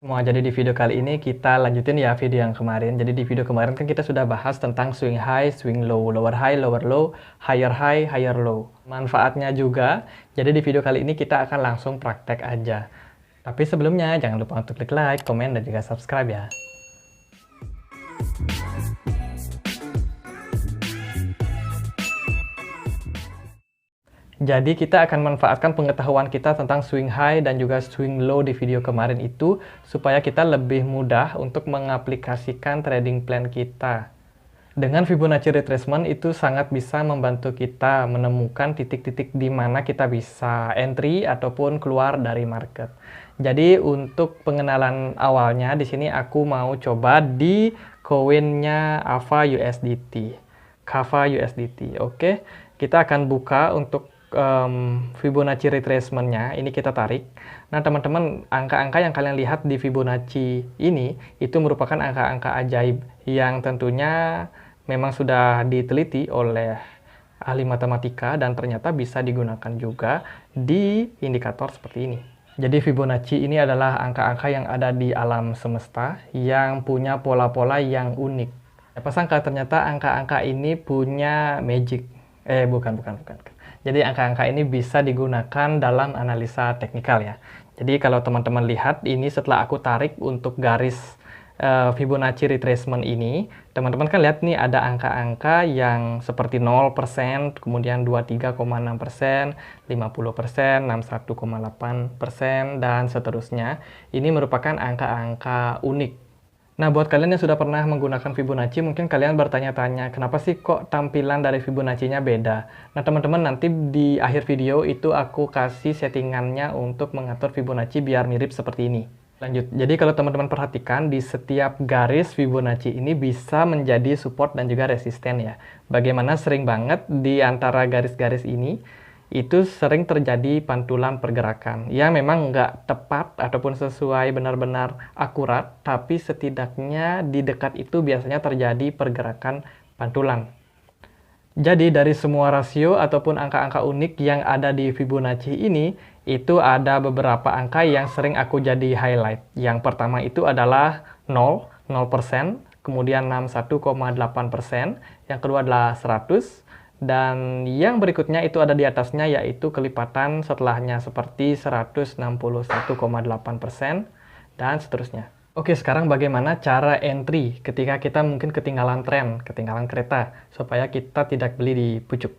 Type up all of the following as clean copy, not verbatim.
Jadi di video kali ini kita lanjutin ya video yang kemarin. Jadi di video kemarin kan kita sudah bahas tentang swing high, swing low, lower high, lower low, high, higher low. Manfaatnya juga. Jadi di video kali ini kita akan langsung praktek aja. Tapi sebelumnya jangan lupa untuk klik like, komen, dan juga subscribe ya. Jadi kita akan manfaatkan pengetahuan kita tentang swing high dan juga swing low di video kemarin itu supaya kita lebih mudah untuk mengaplikasikan trading plan kita. Dengan Fibonacci retracement itu sangat bisa membantu kita menemukan titik-titik di mana kita bisa entry ataupun keluar dari market. Jadi untuk pengenalan awalnya di sini aku mau coba di koinnya Ava USDT. Kava USDT. Oke, kita akan buka untuk Fibonacci retracement-nya. Ini kita tarik. Nah, teman-teman, angka-angka yang kalian lihat di Fibonacci ini itu merupakan angka-angka ajaib yang tentunya memang sudah diteliti oleh ahli matematika dan ternyata bisa digunakan juga di indikator seperti ini. Jadi Fibonacci ini adalah angka-angka yang ada di alam semesta yang punya pola-pola yang unik. Siapa sangka ternyata angka-angka ini punya magic. Bukan. Jadi angka-angka ini bisa digunakan dalam analisa teknikal ya. Jadi kalau teman-teman lihat ini setelah aku tarik untuk garis Fibonacci retracement ini, teman-teman kan lihat nih ada angka-angka yang seperti 0%, kemudian 23,6%, 50%, 61,8%, dan seterusnya. Ini merupakan angka-angka unik. Nah, buat kalian yang sudah pernah menggunakan Fibonacci, mungkin kalian bertanya-tanya, kenapa sih kok tampilan dari Fibonacci-nya beda? Nah, teman-teman, nanti di akhir video itu aku kasih settingannya untuk mengatur Fibonacci biar mirip seperti ini. Lanjut, jadi kalau teman-teman perhatikan, di setiap garis Fibonacci ini bisa menjadi support dan juga resisten ya. Bagaimana sering banget di antara garis-garis ini, itu sering terjadi pantulan pergerakan. Ya memang nggak tepat ataupun sesuai benar-benar akurat, tapi setidaknya di dekat itu biasanya terjadi pergerakan pantulan. Jadi dari semua rasio ataupun angka-angka unik yang ada di Fibonacci ini, itu ada beberapa angka yang sering aku jadi highlight. Yang pertama itu adalah 0%, kemudian 61,8%, yang kedua adalah 100, dan yang berikutnya itu ada di atasnya yaitu kelipatan setelahnya seperti 161,8% dan seterusnya. Oke, sekarang bagaimana cara entry ketika kita mungkin ketinggalan tren, ketinggalan kereta, supaya kita tidak beli di pucuk.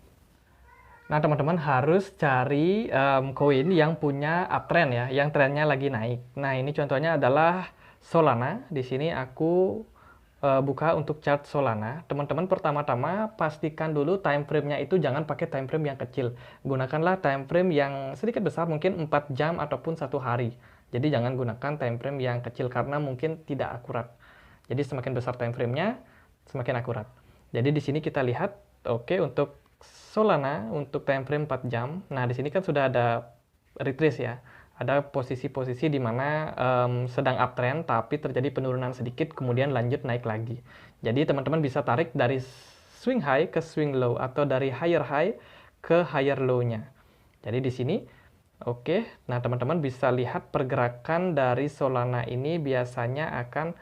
Nah, teman-teman harus cari koin yang punya uptrend ya, yang trennya lagi naik. Nah, ini contohnya adalah Solana. Di sini aku buka untuk chart Solana. Teman-teman pertama-tama pastikan dulu time frame-nya itu jangan pakai time frame yang kecil. Gunakanlah time frame yang sedikit besar, mungkin 4 jam ataupun 1 hari. Jadi jangan gunakan time frame yang kecil karena mungkin tidak akurat. Jadi semakin besar time frame-nya, semakin akurat. Jadi di sini kita lihat, oke, untuk Solana untuk time frame 4 jam. Nah, di sini kan sudah ada retrace ya. Ada posisi-posisi di mana sedang uptrend tapi terjadi penurunan sedikit kemudian lanjut naik lagi. Jadi teman-teman bisa tarik dari swing high ke swing low atau dari higher high ke higher low-nya. Jadi di sini oke. Nah, teman-teman bisa lihat pergerakan dari Solana ini biasanya akan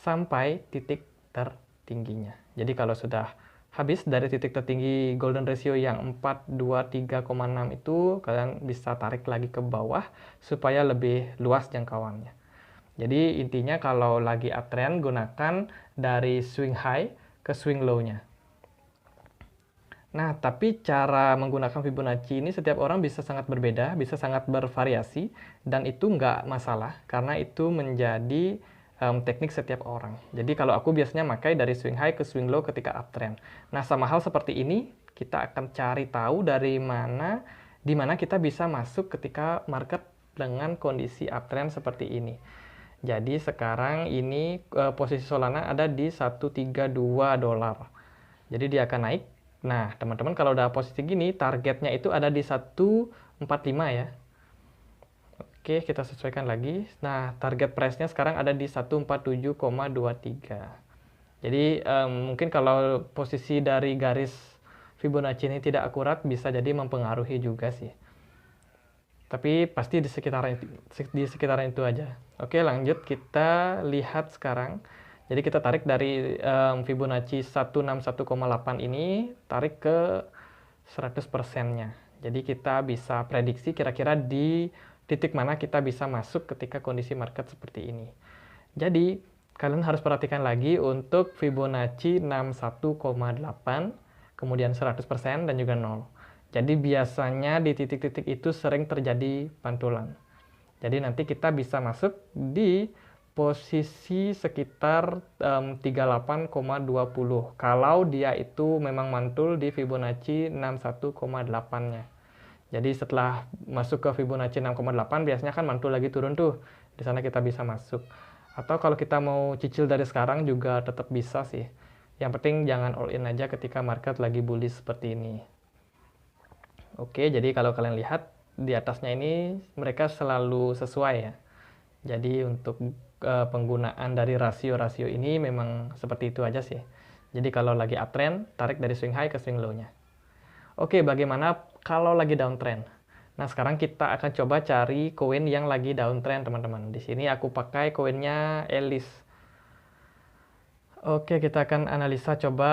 sampai titik tertingginya. Jadi kalau sudah habis dari titik tertinggi golden ratio yang 423,6 itu, kalian bisa tarik lagi ke bawah supaya lebih luas jangkauannya. Jadi intinya kalau lagi uptrend, gunakan dari swing high ke swing low-nya. Nah, tapi cara menggunakan Fibonacci ini setiap orang bisa sangat berbeda, bisa sangat bervariasi, dan itu nggak masalah, karena itu menjadi teknik setiap orang. Jadi kalau aku biasanya pakai dari swing high ke swing low ketika uptrend. Nah, sama hal seperti ini, kita akan cari tahu dari mana, di mana kita bisa masuk ketika market dengan kondisi uptrend seperti ini. Jadi sekarang ini posisi Solana ada di 132 dolar. Jadi dia akan naik. Nah, teman-teman kalau udah posisi gini, targetnya itu ada di 145 ya. Oke, kita sesuaikan lagi. Nah, target price-nya sekarang ada di 147,23. Jadi, mungkin kalau posisi dari garis Fibonacci ini tidak akurat, bisa jadi mempengaruhi juga sih. Tapi pasti di sekitaran itu aja. Oke, lanjut kita lihat sekarang. Jadi kita tarik dari Fibonacci 161,8 ini, tarik ke 100%-nya. Jadi kita bisa prediksi kira-kira di titik mana kita bisa masuk ketika kondisi market seperti ini. Jadi kalian harus perhatikan lagi untuk Fibonacci 61,8, kemudian 100% dan juga 0. Jadi biasanya di titik-titik itu sering terjadi pantulan. Jadi nanti kita bisa masuk di posisi sekitar 38,20 kalau dia itu memang mantul di Fibonacci 61,8-nya. Jadi setelah masuk ke Fibonacci 6,8 biasanya kan mantul lagi turun tuh. Di sana kita bisa masuk. Atau kalau kita mau cicil dari sekarang juga tetap bisa sih. Yang penting jangan all in aja ketika market lagi bullish seperti ini. Oke, jadi kalau kalian lihat di atasnya ini mereka selalu sesuai ya. Jadi untuk penggunaan dari rasio-rasio ini memang seperti itu aja sih. Jadi kalau lagi uptrend, tarik dari swing high ke swing low-nya. Oke, bagaimana kalau lagi downtrend? Nah, sekarang kita akan coba cari koin yang lagi downtrend, teman-teman. Di sini aku pakai koinnya Elis. Oke, kita akan analisa coba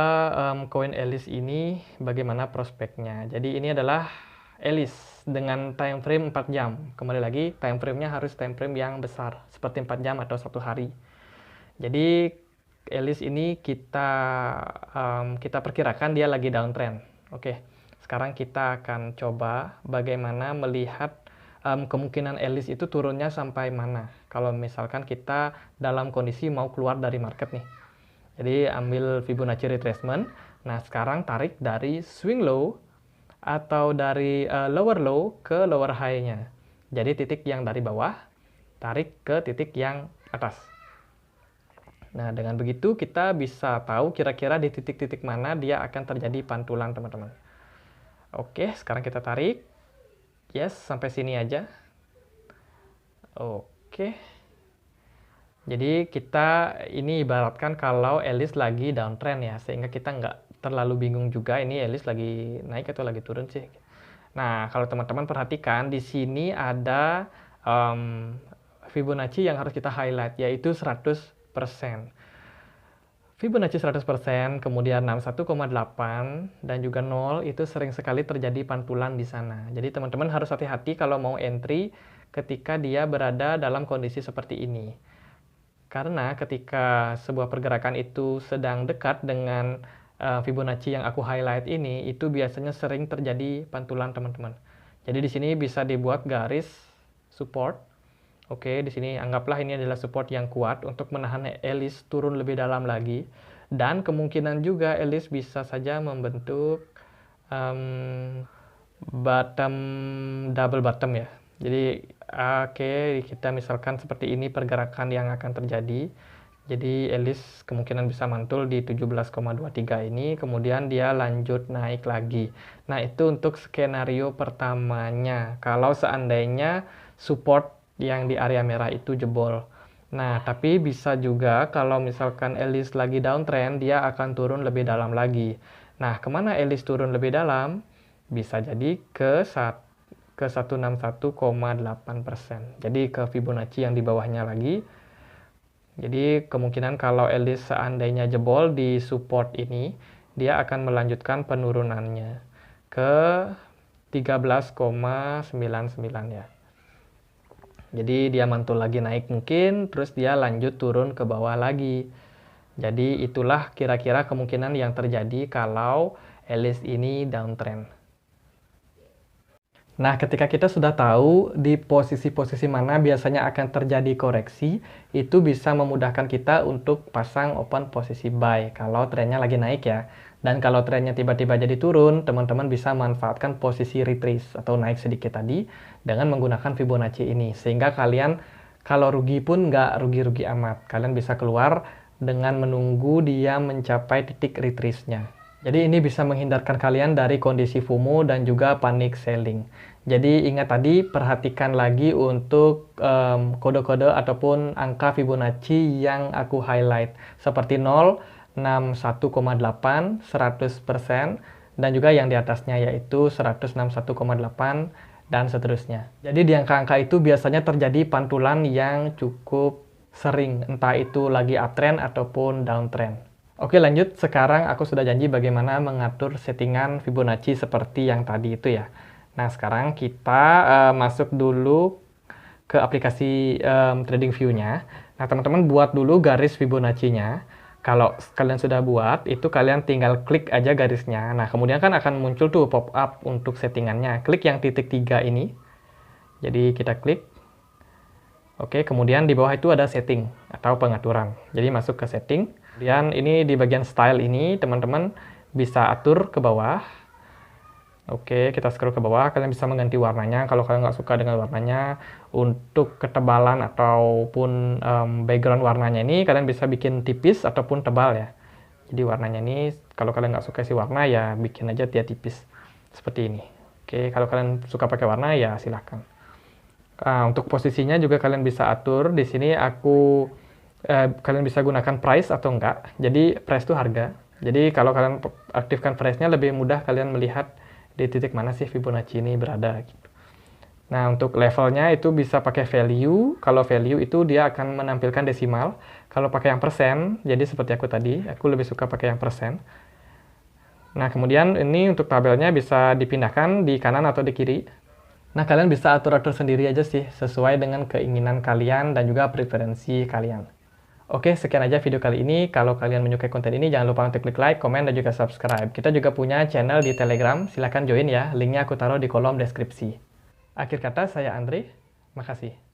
koin Elis ini bagaimana prospeknya. Jadi ini adalah Elis dengan time frame 4 jam. Kembali lagi, time frame-nya harus time frame yang besar, seperti 4 jam atau 1 hari. Jadi Elis ini kita perkirakan dia lagi downtrend. Oke, sekarang kita akan coba bagaimana melihat kemungkinan Elis itu turunnya sampai mana. Kalau misalkan kita dalam kondisi mau keluar dari market nih. Jadi ambil Fibonacci retracement. Nah, sekarang tarik dari swing low atau dari lower low ke lower high-nya. Jadi titik yang dari bawah, tarik ke titik yang atas. Nah, dengan begitu kita bisa tahu kira-kira di titik-titik mana dia akan terjadi pantulan, teman-teman. Oke, sekarang kita tarik. Yes, sampai sini aja. Oke. Jadi kita ini ibaratkan kalau Elis lagi downtrend ya, sehingga kita nggak terlalu bingung juga ini Elis lagi naik atau lagi turun sih. Nah, kalau teman-teman perhatikan di sini ada Fibonacci yang harus kita highlight, yaitu 100%. Fibonacci 100%, kemudian 61,8 dan juga 0 itu sering sekali terjadi pantulan di sana. Jadi teman-teman harus hati-hati kalau mau entry ketika dia berada dalam kondisi seperti ini. Karena ketika sebuah pergerakan itu sedang dekat dengan Fibonacci yang aku highlight ini, itu biasanya sering terjadi pantulan, teman-teman. Jadi di sini bisa dibuat garis support. Oke, di sini anggaplah ini adalah support yang kuat untuk menahan Elis turun lebih dalam lagi. Dan kemungkinan juga Elis bisa saja membentuk double bottom ya. Jadi oke, kita misalkan seperti ini pergerakan yang akan terjadi. Jadi Elis kemungkinan bisa mantul di 17,23 ini, kemudian dia lanjut naik lagi. Nah, itu untuk skenario pertamanya. Kalau seandainya support yang di area merah itu jebol. Nah, tapi bisa juga kalau misalkan Elis lagi downtrend, dia akan turun lebih dalam lagi. Nah, kemana Elis turun lebih dalam? Bisa jadi ke 161,8%. Jadi ke Fibonacci yang di bawahnya lagi. Jadi kemungkinan kalau Elis seandainya jebol di support ini, dia akan melanjutkan penurunannya ke 13,99 ya. Jadi dia mantul lagi naik mungkin, terus dia lanjut turun ke bawah lagi. Jadi itulah kira-kira kemungkinan yang terjadi kalau Elis ini downtrend. Nah, ketika kita sudah tahu di posisi-posisi mana biasanya akan terjadi koreksi, itu bisa memudahkan kita untuk pasang open posisi buy kalau trennya lagi naik ya. Dan kalau trennya tiba-tiba jadi turun, teman-teman bisa manfaatkan posisi retrace atau naik sedikit tadi dengan menggunakan Fibonacci ini. Sehingga kalian kalau rugi pun nggak rugi-rugi amat. Kalian bisa keluar dengan menunggu dia mencapai titik retrace-nya. Jadi ini bisa menghindarkan kalian dari kondisi FOMO dan juga panic selling. Jadi ingat tadi, perhatikan lagi untuk kode-kode ataupun angka Fibonacci yang aku highlight. Seperti 0, 61,8, 100%, dan juga yang di atasnya yaitu 161,8 dan seterusnya. Jadi di angka-angka itu biasanya terjadi pantulan yang cukup sering, entah itu lagi uptrend ataupun downtrend. Oke, lanjut. Sekarang aku sudah janji bagaimana mengatur settingan Fibonacci seperti yang tadi itu ya. Nah, sekarang kita masuk dulu ke aplikasi TradingView-nya. Nah, teman-teman buat dulu garis Fibonacci-nya. Kalau kalian sudah buat, itu kalian tinggal klik aja garisnya. Nah, kemudian kan akan muncul tuh pop-up untuk settingannya. Klik yang titik 3 ini. Jadi kita klik. Oke, kemudian di bawah itu ada setting atau pengaturan. Jadi masuk ke setting. Kemudian ini di bagian style ini, teman-teman bisa atur ke bawah. Oke, kita scroll ke bawah, kalian bisa mengganti warnanya kalau kalian nggak suka dengan warnanya. Untuk ketebalan ataupun background warnanya ini, kalian bisa bikin tipis ataupun tebal ya. Jadi warnanya ini, kalau kalian nggak suka isi warna, ya bikin aja dia tipis. Seperti ini. Oke, kalau kalian suka pakai warna, ya silahkan. Untuk posisinya juga kalian bisa atur. Di sini kalian bisa gunakan price atau enggak. Jadi price itu harga. Jadi kalau kalian aktifkan price-nya lebih mudah kalian melihat di titik mana sih Fibonacci ini berada gitu. Nah, untuk levelnya itu bisa pakai value. Kalau value itu dia akan menampilkan desimal. Kalau pakai yang persen, jadi seperti aku tadi, aku lebih suka pakai yang persen. Nah, kemudian ini untuk tabelnya bisa dipindahkan di kanan atau di kiri. Nah, kalian bisa atur-atur sendiri aja sih, sesuai dengan keinginan kalian dan juga preferensi kalian. Oke, sekian aja video kali ini. Kalau kalian menyukai konten ini, jangan lupa untuk klik like, komen, dan juga subscribe. Kita juga punya channel di Telegram, silahkan join ya. Linknya aku taruh di kolom deskripsi. Akhir kata, saya Andre. Makasih.